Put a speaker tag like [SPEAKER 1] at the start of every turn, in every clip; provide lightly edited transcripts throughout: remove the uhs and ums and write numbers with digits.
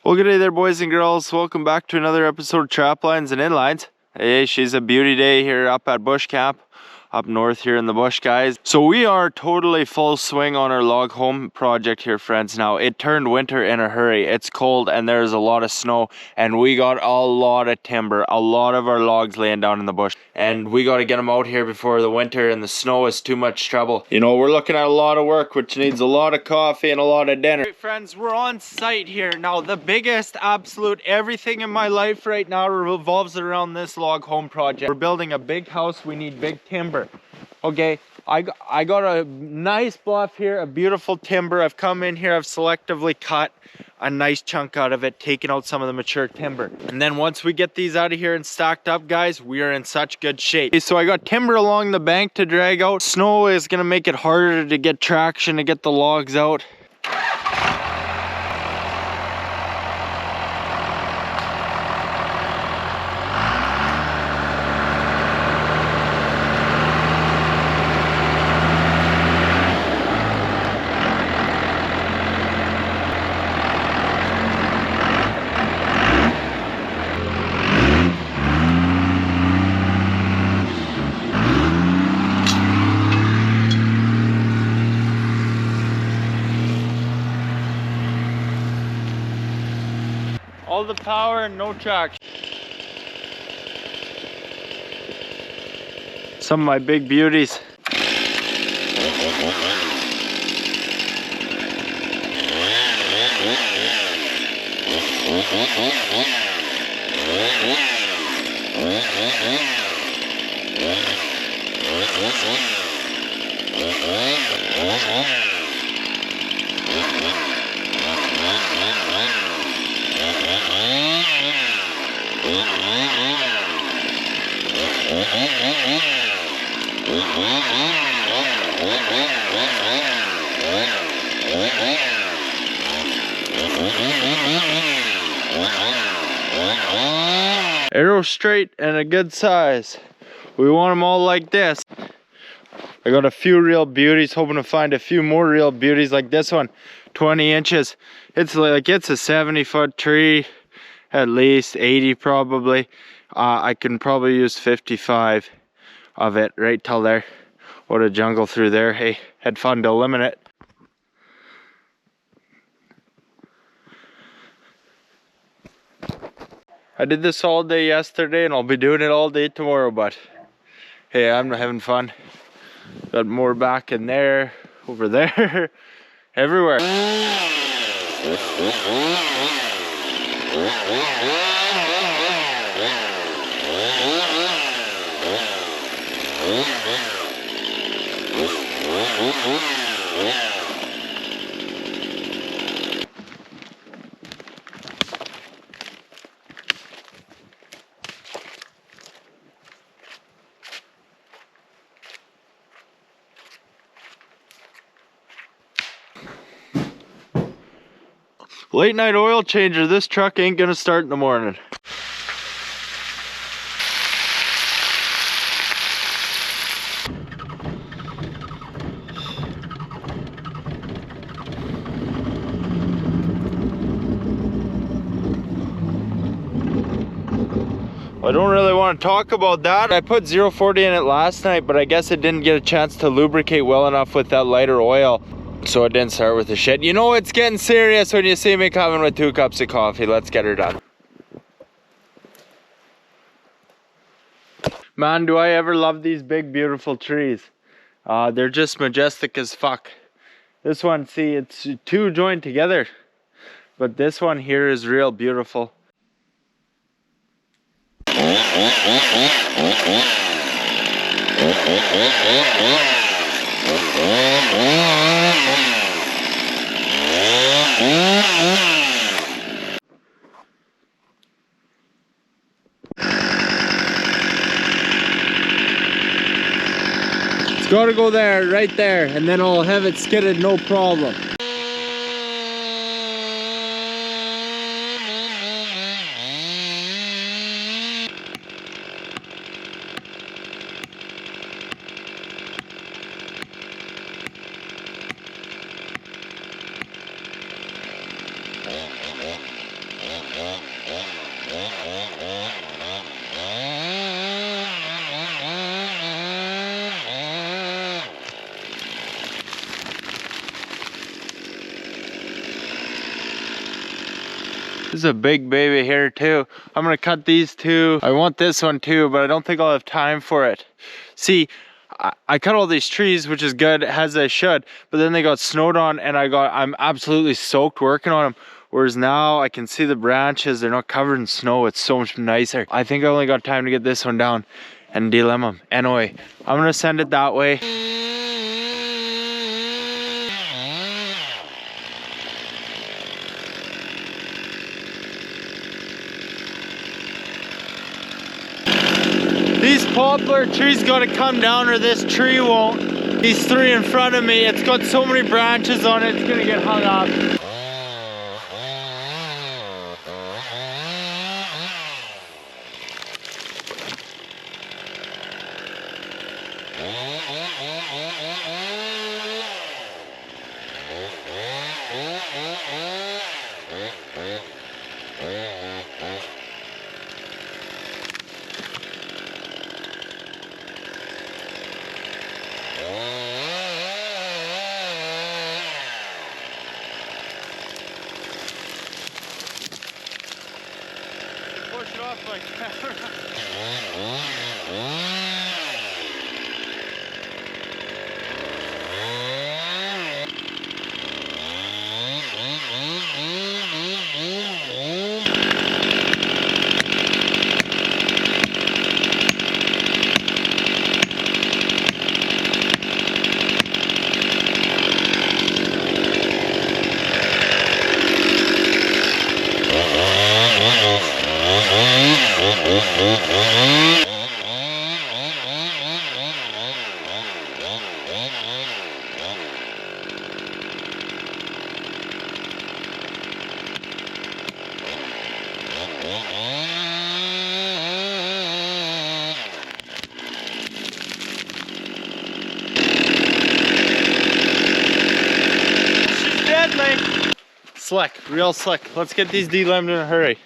[SPEAKER 1] Well, good day there, boys and girls. Welcome back to another episode of Traplines and Inlines. Hey, she's a beauty day here up at Bush Camp, up north here in the bush, guys. So we are totally full swing on our log home project here, friends. Now, it turned winter in a hurry. It's cold and there's a lot of snow, and we got a lot of timber, a lot of our logs laying down in the bush. And we got to get them out here before the winter and the snow is too much trouble. You know, we're looking at a lot of work, which needs a lot of coffee and a lot of dinner. Hey friends, we're on site here. Now, the biggest, absolute everything in my life right now revolves around this log home project. We're building a big house. We need big timber. Okay, I got a nice bluff here, a beautiful timber. I've come in here, I've selectively cut a nice chunk out of it, taken out some of the mature timber. And then once we get these out of here and stacked up, guys, we are in such good shape. Okay, so I got timber along the bank to drag out. Snow is gonna make it harder to get traction, to get the logs out. All the power and no traction. Some of my big beauties. Arrow straight and a good size. We want them all like this. I got a few real beauties, hoping to find a few more real beauties like this one, 20 inches. It's like, it's a 70-foot tree, at least 80 probably. I can probably use 55 of it right till there. What a jungle through there. Hey, had fun to limit it. I did this all day yesterday and I'll be doing it all day tomorrow, but hey, I'm having fun. Got more back in there, over there, everywhere. Late night oil changer. This truck ain't gonna start in the morning. I don't really want to talk about that. I put 040 in it last night, but I guess it didn't get a chance to lubricate well enough with that lighter oil. So it didn't start with the shit. You know it's getting serious when you see me coming with 2 cups of coffee. Let's get her done. Man, do I ever love these big beautiful trees. They're just majestic as fuck. This one, see, it's 2 joined together. But this one here is real beautiful. It's gotta go there, right there, and then I'll have it skidded, no problem. This is a big baby here too. I'm gonna cut these two. I want this one too, but I don't think I'll have time for it. See, I cut all these trees, which is good, as I should, but then they got snowed on and I'm absolutely soaked working on them. Whereas now I can see the branches, they're not covered in snow. It's so much nicer. I think I only got time to get this one down and delimb them. Anyway, I'm gonna send it that way. These poplar trees gotta come down or this tree won't. These three in front of me, it's got so many branches on it, it's gonna get hung up. Push it off like that. Slick, real slick. Let's get these delimbed in a hurry.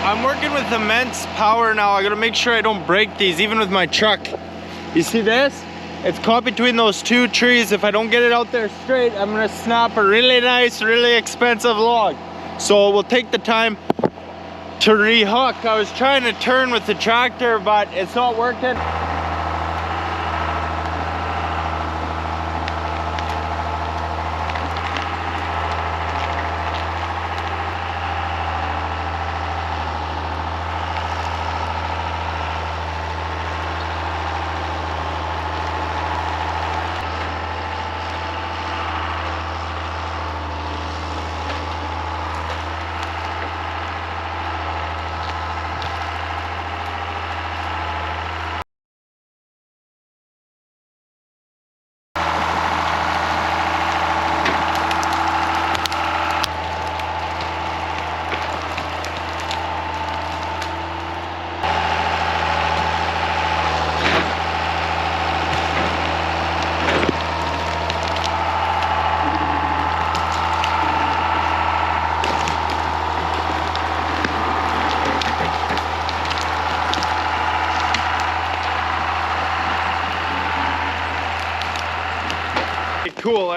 [SPEAKER 1] I'm working with immense power now. I gotta make sure I don't break these, even with my truck. You see this? It's caught between those two trees. If I don't get it out there straight, I'm gonna snap a really nice, really expensive log. So we'll take the time to rehook. I was trying to turn with the tractor, but it's not working.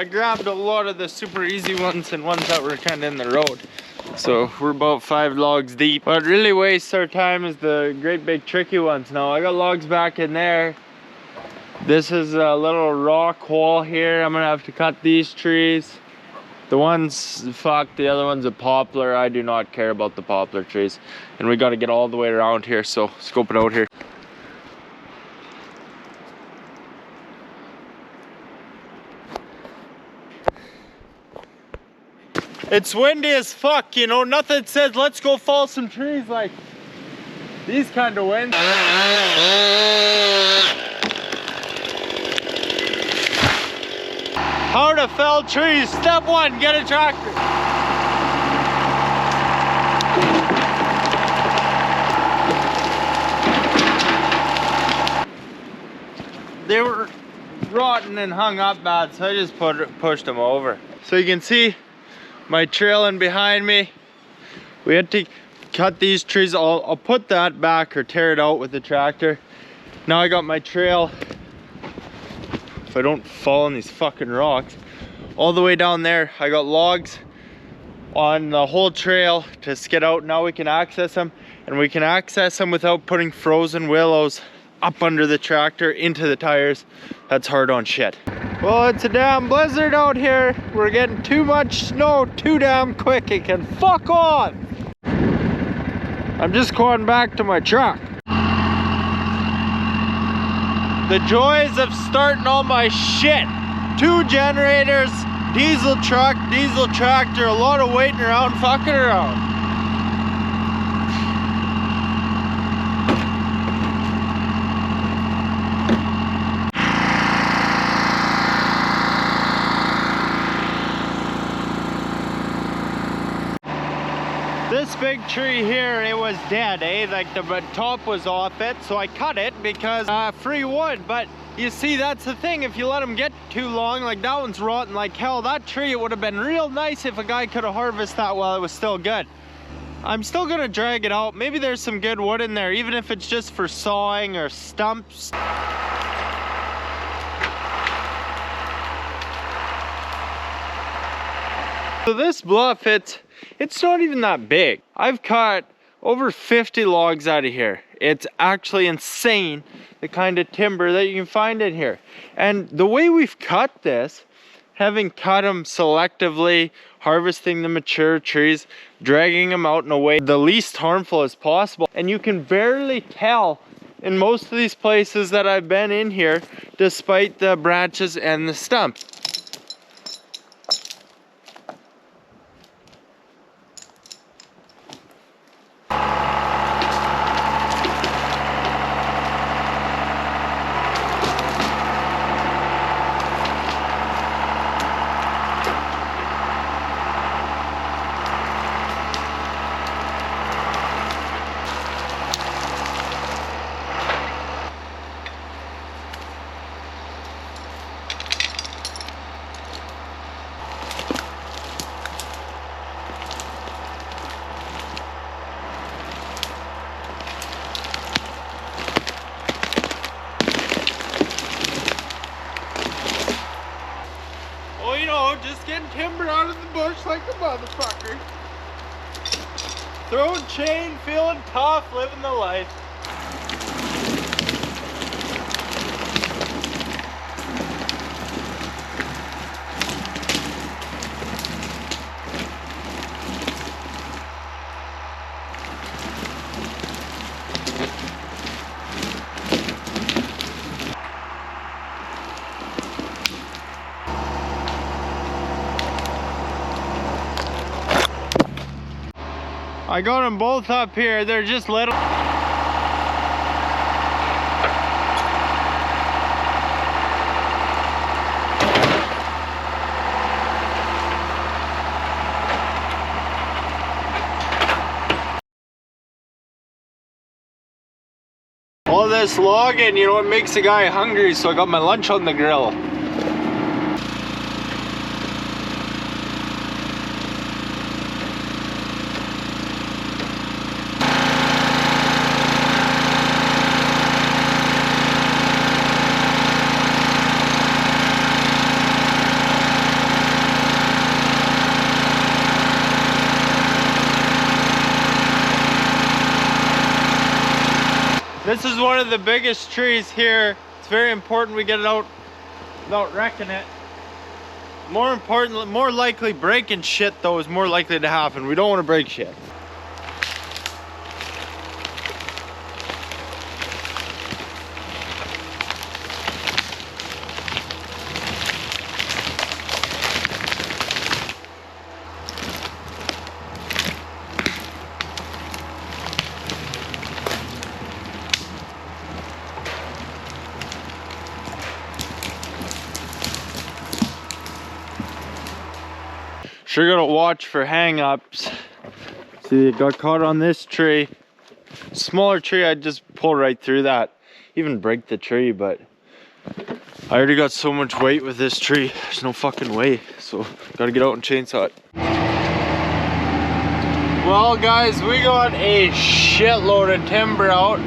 [SPEAKER 1] I grabbed a lot of the super easy ones and ones that were kind of in the road. So we're about 5 logs deep. What really wastes our time is the great big tricky ones. Now I got logs back in there. This is a little rock wall here. I'm gonna have to cut these trees. The ones, fuck, the other one's a poplar. I do not care about the poplar trees. And we gotta get all the way around here, so scope it out here. It's windy as fuck, you know, nothing says let's go fall some trees like these kind of winds. How to fell trees. Step 1, get a tractor. They were rotten and hung up bad, so I just pushed them over. So you can see my trailing behind me. We had to cut these trees. I'll put that back or tear it out with the tractor. Now I got my trail, if I don't fall on these fucking rocks, all the way down there. I got logs on the whole trail to skid out. Now we can access them, and we can access them without putting frozen willows up under the tractor into the tires. That's hard on shit. Well, it's a damn blizzard out here. We're getting too much snow too damn quick. It can fuck on. I'm just going back to my truck. The joys of starting all my shit. 2 generators, diesel truck, diesel tractor, a lot of waiting around, fucking around. This big tree here, it was dead, eh? Like the top was off it, so I cut it because free wood. But you see, that's the thing, if you let them get too long, like that one's rotten like hell. That tree, it would have been real nice if a guy could have harvested that while it was still good. I'm still gonna drag it out. Maybe there's some good wood in there, even if it's just for sawing or stumps. So this bluff, it's not even that big. I've cut over 50 logs out of here. It's actually insane the kind of timber that you can find in here. And the way we've cut this, having cut them selectively, harvesting the mature trees, dragging them out in a way the least harmful as possible. And you can barely tell in most of these places that I've been in here, despite the branches and the stumps. Just getting timber out of the bush like a motherfucker. Throwing chain, feeling tough, living the life. I got them both up here. They're just little. All this logging, you know, it makes a guy hungry, so I got my lunch on the grill. This is one of the biggest trees here. It's very important we get it out without wrecking it. More importantly, more likely breaking shit though is more likely to happen. We don't want to break shit. Sure gotta watch for hang-ups. See, it got caught on this tree. Smaller tree, I'd just pull right through that. Even break the tree, but I already got so much weight with this tree. There's no fucking way. So, gotta get out and chainsaw it. Well guys, we got a shitload of timber out.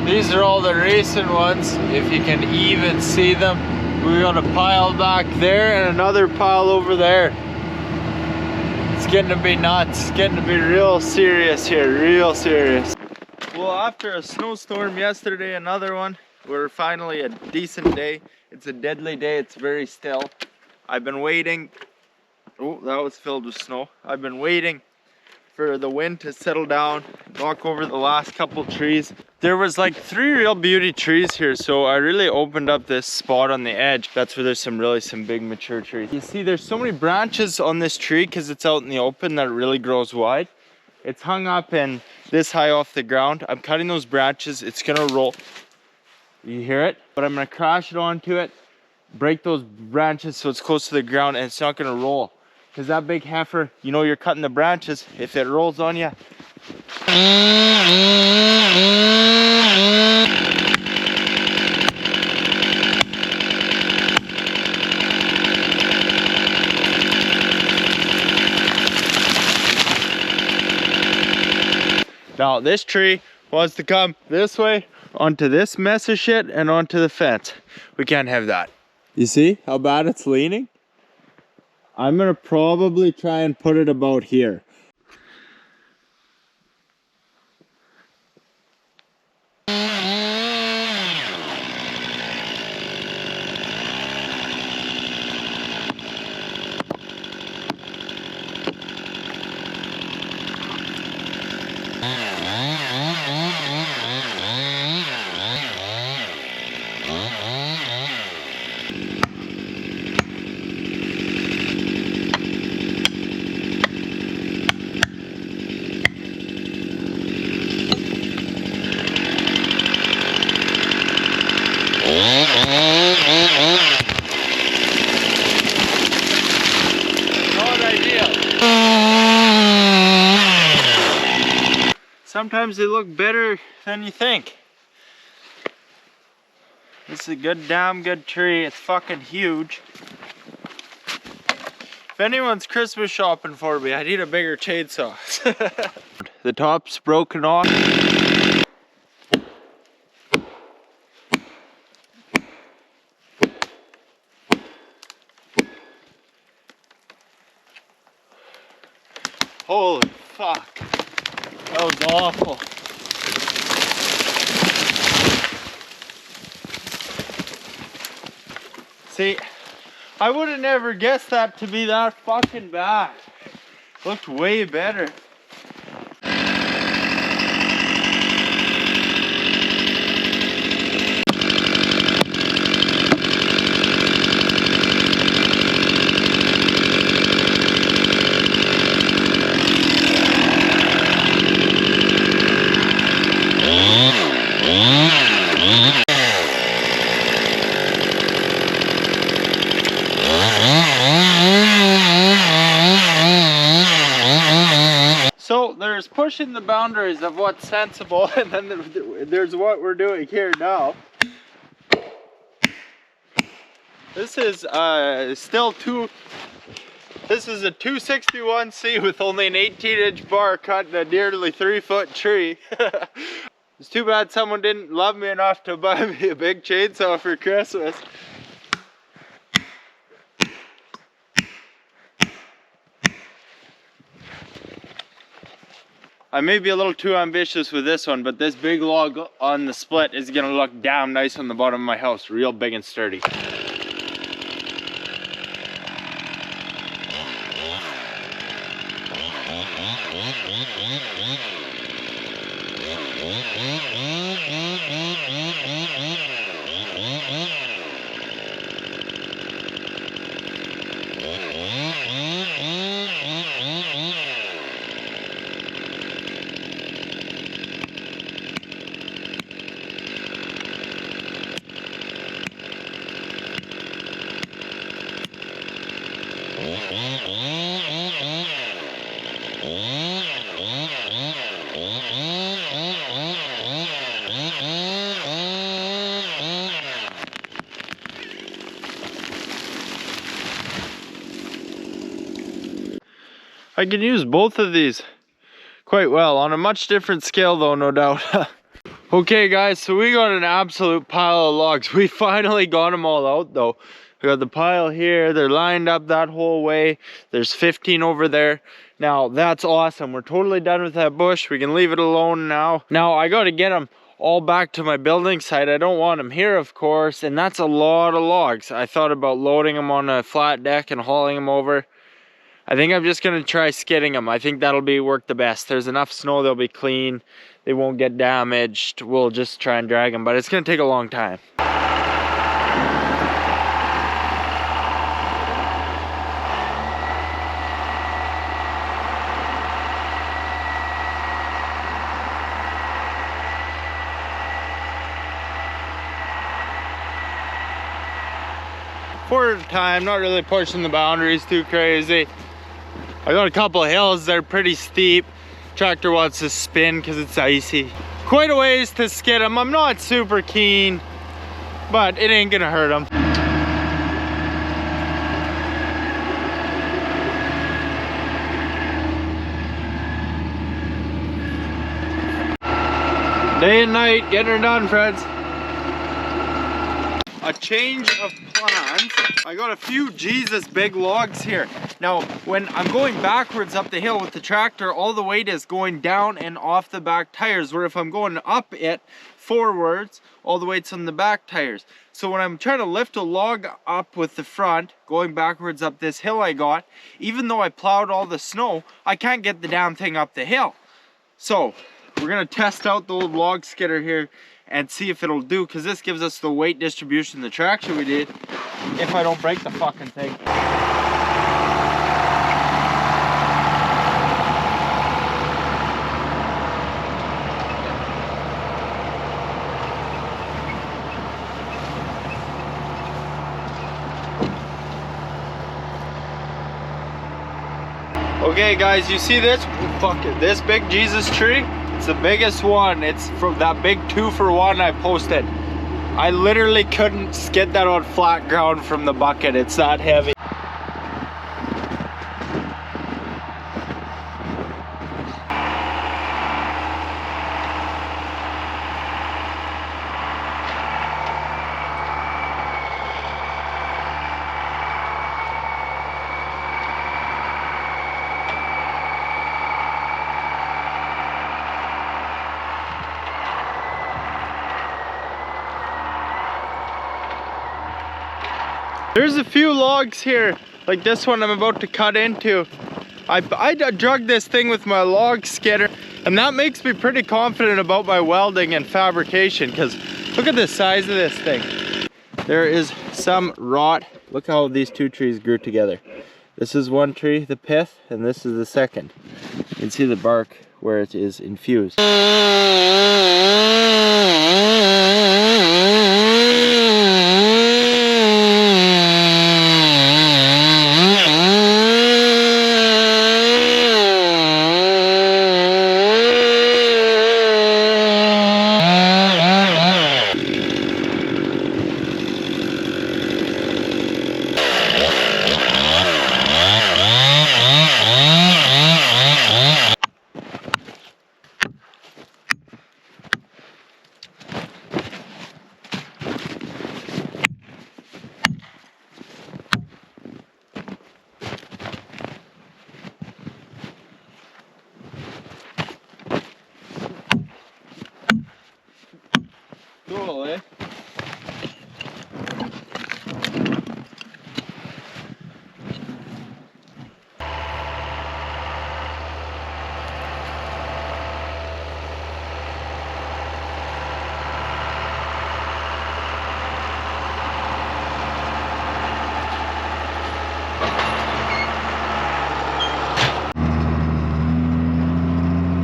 [SPEAKER 1] These are all the recent ones, if you can even see them. We got a pile back there and another pile over there. It's getting to be nuts. It's getting to be real serious here, real serious. Well, after a snowstorm yesterday, another one. We're finally a decent day. It's a deadly day, it's very still. I've been waiting. Oh, that was filled with snow. I've been waiting for the wind to settle down, knock over the last couple trees. There was like 3 real beauty trees here, so I really opened up this spot on the edge. That's where there's some big mature trees. You see, there's so many branches on this tree because it's out in the open that it really grows wide. It's hung up and this high off the ground. I'm cutting those branches. It's gonna roll. You hear it? But I'm gonna crash it onto it, break those branches so it's close to the ground, and it's not gonna roll. Because that big heifer, you know you're cutting the branches. If it rolls on you. Now this tree wants to come this way onto this mess of shit and onto the fence. We can't have that. You see how bad it's leaning? I'm gonna probably try and put it about here. Sometimes they look better than you think. This is a damn good tree. It's fucking huge. If anyone's Christmas shopping for me, I need a bigger chainsaw. The top's broken off. Holy fuck. That was awful. See, I would have never guessed that to be that fucking bad. Looked way better. So there's pushing the boundaries of what's sensible, and then there's what we're doing here now. This is this is a 261C with only an 18-inch bar cut in a nearly 3-foot tree. It's too bad someone didn't love me enough to buy me a big chainsaw for Christmas. I may be a little too ambitious with this one, but this big log on the split is gonna look damn nice on the bottom of my house, real big and sturdy. I can use both of these quite well, on a much different scale though, no doubt. Okay guys, so we got an absolute pile of logs. We finally got them all out though. We got the pile here, they're lined up that whole way. There's 15 over there. Now that's awesome, we're totally done with that bush. We can leave it alone now. Now I gotta get them all back to my building site. I don't want them here, of course, and that's a lot of logs. I thought about loading them on a flat deck and hauling them over. I think I'm just gonna try skidding them. I think that'll work the best. There's enough snow, they'll be clean. They won't get damaged. We'll just try and drag them, but it's gonna take a long time. Quarter time, not really pushing the boundaries too crazy. I got a couple of hills, they're pretty steep. Tractor wants to spin because it's icy. Quite a ways to skid them. I'm not super keen, but it ain't gonna hurt them. Day and night, getting her done, friends. A change of plans. I got a few Jesus big logs here. Now, when I'm going backwards up the hill with the tractor, all the weight is going down and off the back tires, where if I'm going up it forwards, all the weight's on the back tires. So when I'm trying to lift a log up with the front, going backwards up this hill I got, even though I plowed all the snow, I can't get the damn thing up the hill. So we're gonna test out the old log skidder here and see if it'll do, because this gives us the weight distribution, the traction we did, if I don't break the fucking thing. Okay guys, you see this? Fuck it, this big Jesus tree? It's the biggest one. It's from that big 2-for-1 I posted. I literally couldn't skid that on flat ground from the bucket. It's that heavy. There's a few logs here, like this one I'm about to cut into. I drug this thing with my log skidder, and that makes me pretty confident about my welding and fabrication, because look at the size of this thing. There is some rot. Look how these two trees grew together. This is one tree, the pith, and this is the second. You can see the bark where it is infused. cool, eh?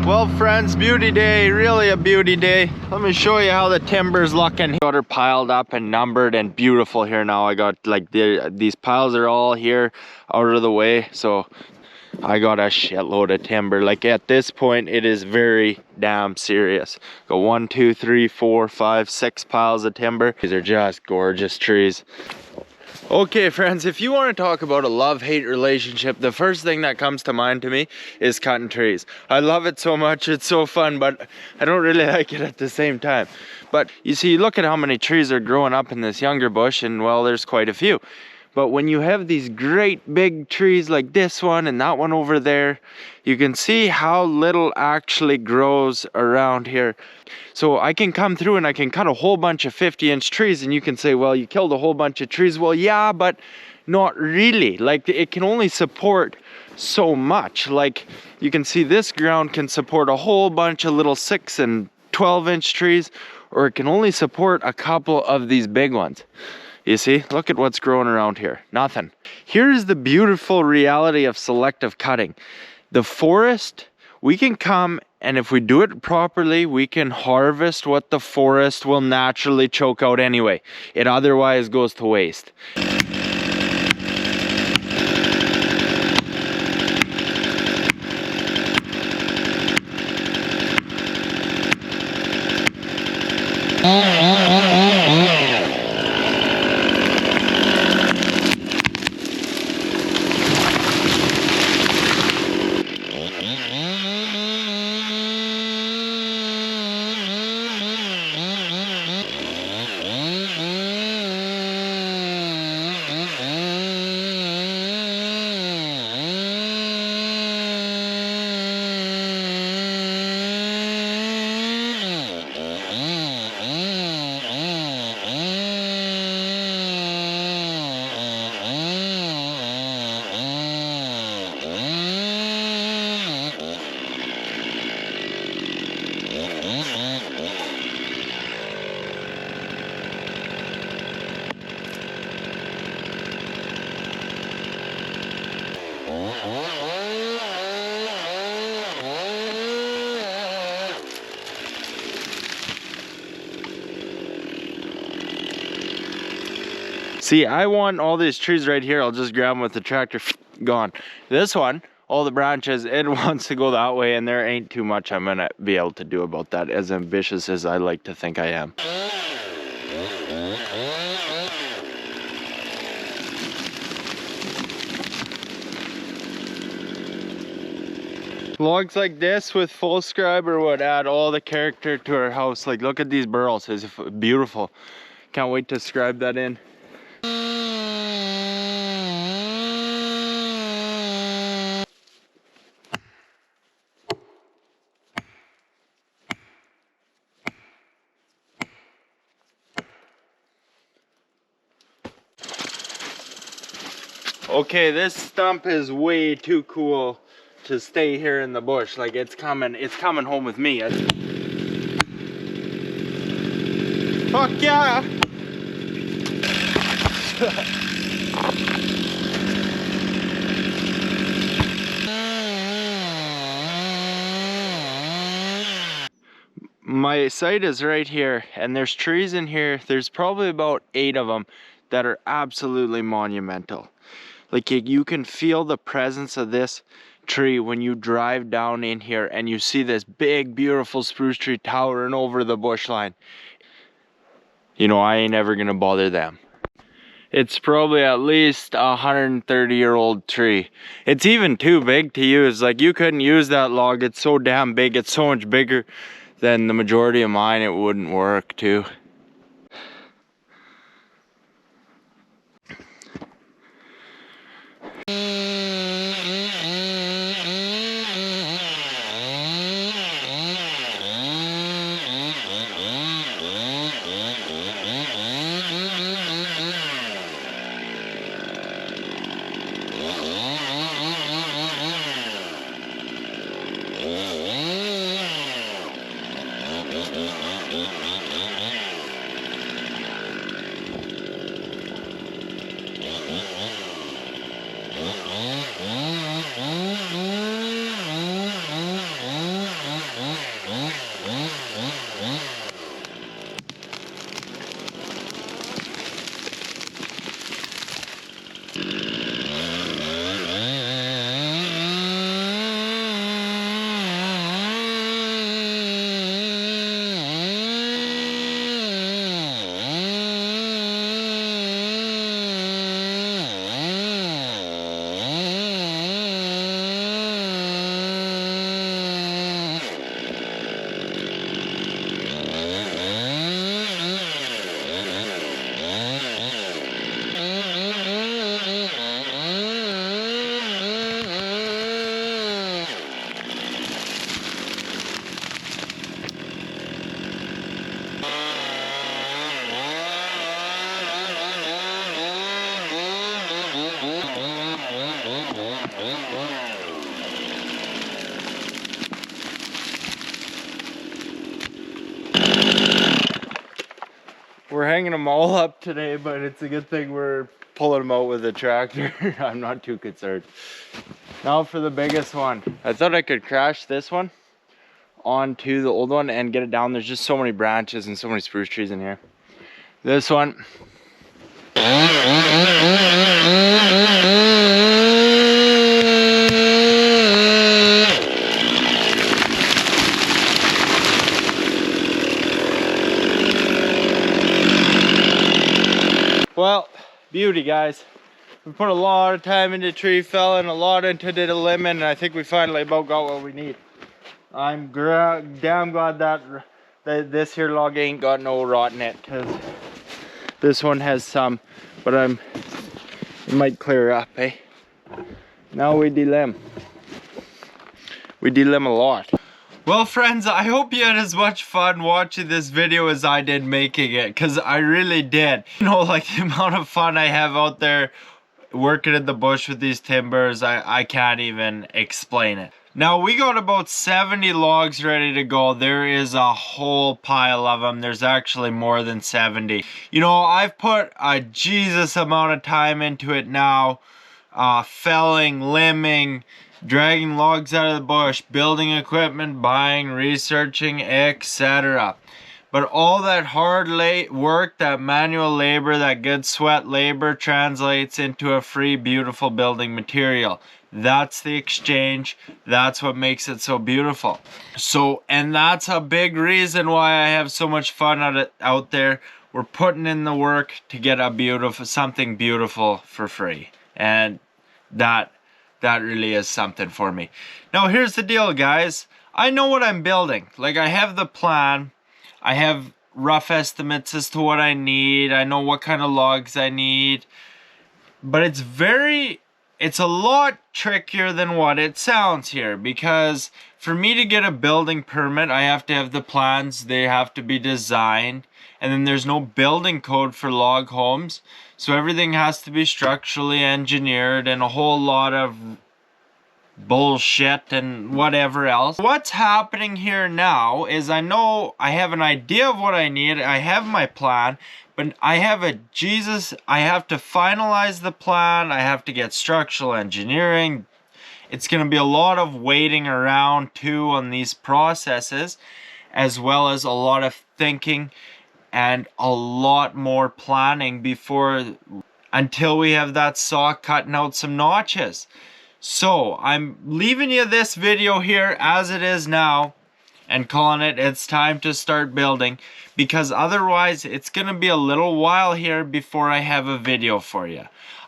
[SPEAKER 1] Well, friends, beauty day, really a beauty day. Let me show you how the timber's looking. Got her piled up and numbered and beautiful here now. I got like these piles are all here out of the way, so I got a shitload of timber. Like at this point, it is very damn serious. Got 1, 2, 3, 4, 5, 6 piles of timber. These are just gorgeous trees. Okay, friends, if you want to talk about a love-hate relationship, the first thing that comes to mind to me is cutting trees. I love it so much, it's so fun, but I don't really like it at the same time. But you see, look at how many trees are growing up in this younger bush, and well, there's quite a few. But when you have these great big trees like this one and that one over there, you can see how little actually grows around here. So I can come through and I can cut a whole bunch of 50-inch trees, and you can say, well, you killed a whole bunch of trees. Well, yeah, but not really. Like, it can only support so much. Like, you can see this ground can support a whole bunch of little 6 and 12-inch trees, or it can only support a couple of these big ones. You see, look at what's growing around here. Nothing. Here's the beautiful reality of selective cutting. The forest, we can come, and if we do it properly, we can harvest what the forest will naturally choke out anyway. It otherwise goes to waste. See, I want all these trees right here. I'll just grab them with the tractor, gone. This one, all the branches, it wants to go that way, and there ain't too much I'm gonna be able to do about that, as ambitious as I like to think I am. Logs like this with full scriber would add all the character to our house. Like, look at these burls, it's beautiful. Can't wait to scribe that in. Okay, this stump is way too cool to stay here in the bush. Like, it's coming home with me. Fuck yeah! My site is right here, and there's trees in here. There's probably about 8 of them that are absolutely monumental. Like, you can feel the presence of this tree when you drive down in here and you see this big, beautiful spruce tree towering over the bush line. You know, I ain't ever gonna bother them. It's probably at least a 130-year-old tree. It's even too big to use. Like, you couldn't use that log. It's so damn big. It's so much bigger than the majority of mine. It wouldn't work too. we're hanging them all up today, but it's a good thing we're pulling them out with a tractor. I'm not too concerned. Now for the biggest one. I thought I could crash this one onto the old one and get it down. There's just so many branches and so many spruce trees in here. This one. Well, beauty, guys. We put a lot of time into tree felling, a lot into the lemon, and I think we finally about got what we need. I'm damn glad that this here log ain't got no rot in it, because this one has some, but it might clear up, eh? Now we delimb. We delimb a lot. Well, friends, I hope you had as much fun watching this video as I did making it, because I really did. You know, like the amount of fun I have out there working in the bush with these timbers, I can't even explain it. Now, we got about 70 logs ready to go. There is a whole pile of them. There's actually more than 70. You know, I've put a Jesus amount of time into it now. Felling, limbing, dragging logs out of the bush, building equipment, buying, researching, etc. But all that hard work, that manual labor, that good sweat labor translates into a free, beautiful building material. That's the exchange. That's what makes it so beautiful. So, and that's a big reason why I have so much fun out there. We're putting in the work to get something beautiful for free. And that really is something for me. Now, here's the deal, guys. I know what I'm building. Like, I have the plan. I have rough estimates as to what I need. I know what kind of logs I need. But it's a lot trickier than what it sounds here, because for me to get a building permit, I have to have the plans. They have to be designed, and then there's no building code for log homes, so everything has to be structurally engineered and a whole lot of bullshit and whatever else. What's happening here now is I know I have an idea of what I need. I have my plan, but I have to finalize the plan. I have to get structural engineering. It's going to be a lot of waiting around too on these processes, as well as a lot of thinking and a lot more planning until we have that saw cutting out some notches. So I'm leaving you this video here as it is now and calling it's time to start building, because otherwise it's going to be a little while here before I have a video for you.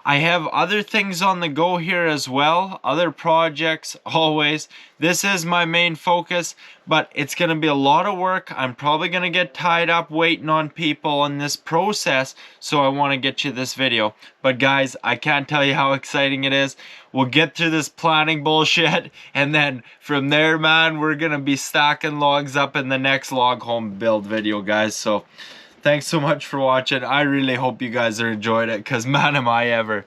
[SPEAKER 1] I have other things on the go here as well, other projects always. This is my main focus, but it's going to be a lot of work. I'm probably going to get tied up waiting on people in this process, so I want to get you this video. But guys, I can't tell you how exciting it is. We'll get through this planning bullshit, and then from there, man, we're going to be stacking logs up in the next log home build video, guys. So thanks so much for watching. I really hope you guys are enjoying it, because man, am I ever.